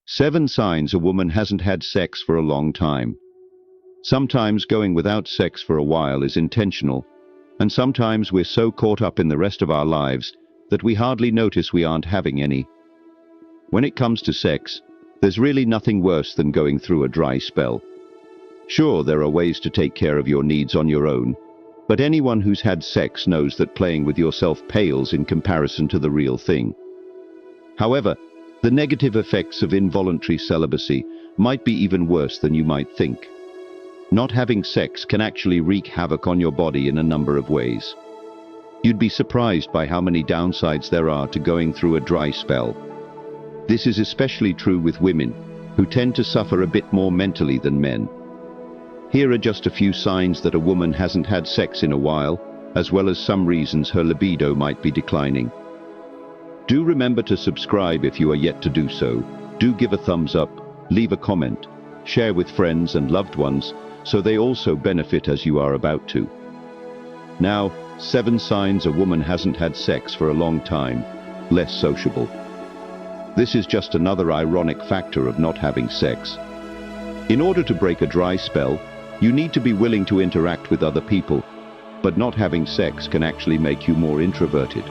7 signs a woman hasn't had sex for a long time. Sometimes going without sex for a while is intentional, and sometimes we're so caught up in the rest of our lives that we hardly notice we aren't having any. When it comes to sex, there's really nothing worse than going through a dry spell. Sure, there are ways to take care of your needs on your own, but anyone who's had sex knows that playing with yourself pales in comparison to the real thing. However, the negative effects of involuntary celibacy might be even worse than you might think. Not having sex can actually wreak havoc on your body in a number of ways. You'd be surprised by how many downsides there are to going through a dry spell. This is especially true with women, who tend to suffer a bit more mentally than men. Here are just a few signs that a woman hasn't had sex in a while, as well as some reasons her libido might be declining. Do remember to subscribe if you are yet to do so. Do give a thumbs up, leave a comment, share with friends and loved ones so they also benefit as you are about to. Now, 7 signs a woman hasn't had sex for a long time. Less sociable. This is just another ironic factor of not having sex. In order to break a dry spell, you need to be willing to interact with other people, but not having sex can actually make you more introverted.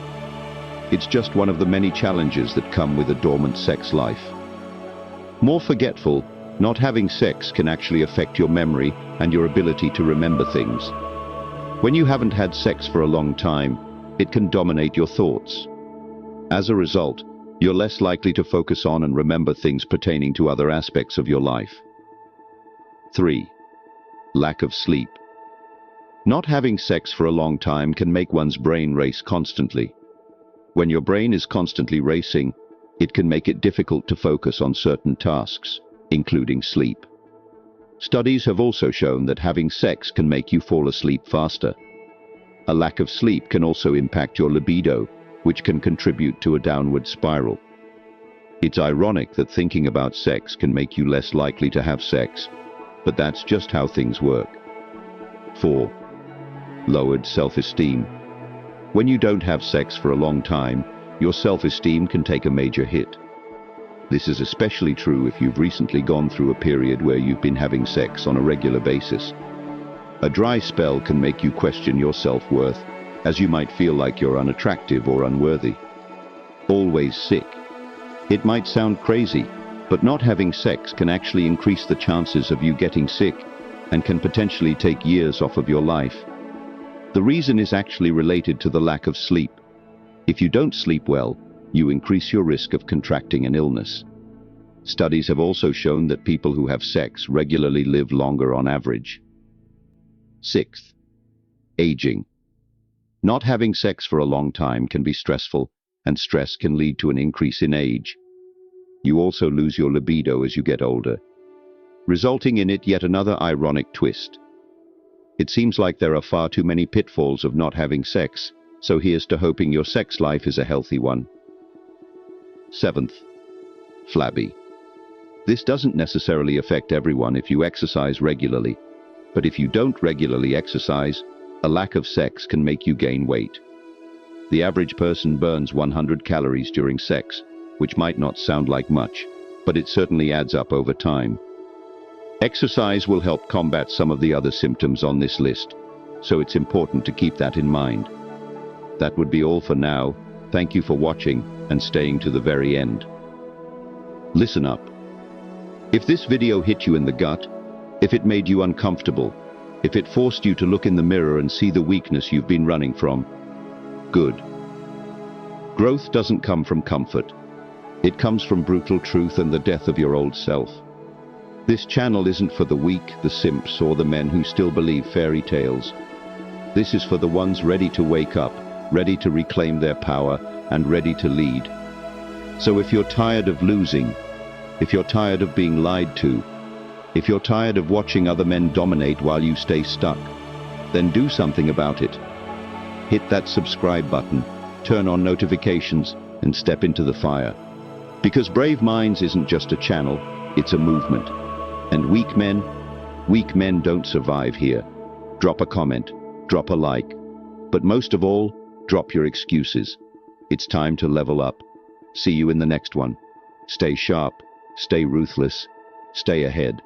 It's just one of the many challenges that come with a dormant sex life. More forgetful, not having sex can actually affect your memory and your ability to remember things. When you haven't had sex for a long time, it can dominate your thoughts. As a result, you're less likely to focus on and remember things pertaining to other aspects of your life. 3. Lack of sleep. Not having sex for a long time can make one's brain race constantly. When your brain is constantly racing, it can make it difficult to focus on certain tasks, including sleep. Studies have also shown that having sex can make you fall asleep faster. A lack of sleep can also impact your libido, which can contribute to a downward spiral. It's ironic that thinking about sex can make you less likely to have sex, but that's just how things work. 4. Lowered self-esteem. When you don't have sex for a long time, your self-esteem can take a major hit. This is especially true if you've recently gone through a period where you've been having sex on a regular basis. A dry spell can make you question your self-worth, as you might feel like you're unattractive or unworthy. Always sick. It might sound crazy, but not having sex can actually increase the chances of you getting sick and can potentially take years off of your life. The reason is actually related to the lack of sleep. If you don't sleep well, you increase your risk of contracting an illness. Studies have also shown that people who have sex regularly live longer on average. 6. Aging. Not having sex for a long time can be stressful, and stress can lead to an increase in age. You also lose your libido as you get older, resulting in it yet another ironic twist. It seems like there are far too many pitfalls of not having sex, so here's to hoping your sex life is a healthy one. 7th. Flabby. This doesn't necessarily affect everyone if you exercise regularly, but if you don't regularly exercise, a lack of sex can make you gain weight. The average person burns 100 calories during sex, which might not sound like much, but it certainly adds up over time. Exercise will help combat some of the other symptoms on this list, so it's important to keep that in mind. That would be all for now. Thank you for watching and staying to the very end. Listen up. If this video hit you in the gut, if it made you uncomfortable, if it forced you to look in the mirror and see the weakness you've been running from, good. Growth doesn't come from comfort. It comes from brutal truth and the death of your old self. This channel isn't for the weak, the simps, or the men who still believe fairy tales. This is for the ones ready to wake up, ready to reclaim their power, and ready to lead. So if you're tired of losing, if you're tired of being lied to, if you're tired of watching other men dominate while you stay stuck, then do something about it. Hit that subscribe button, turn on notifications, and step into the fire. Because Brave Minds isn't just a channel, it's a movement. And weak men don't survive here. Drop a comment, drop a like, but most of all, drop your excuses. It's time to level up. See you in the next one. Stay sharp, stay ruthless, stay ahead.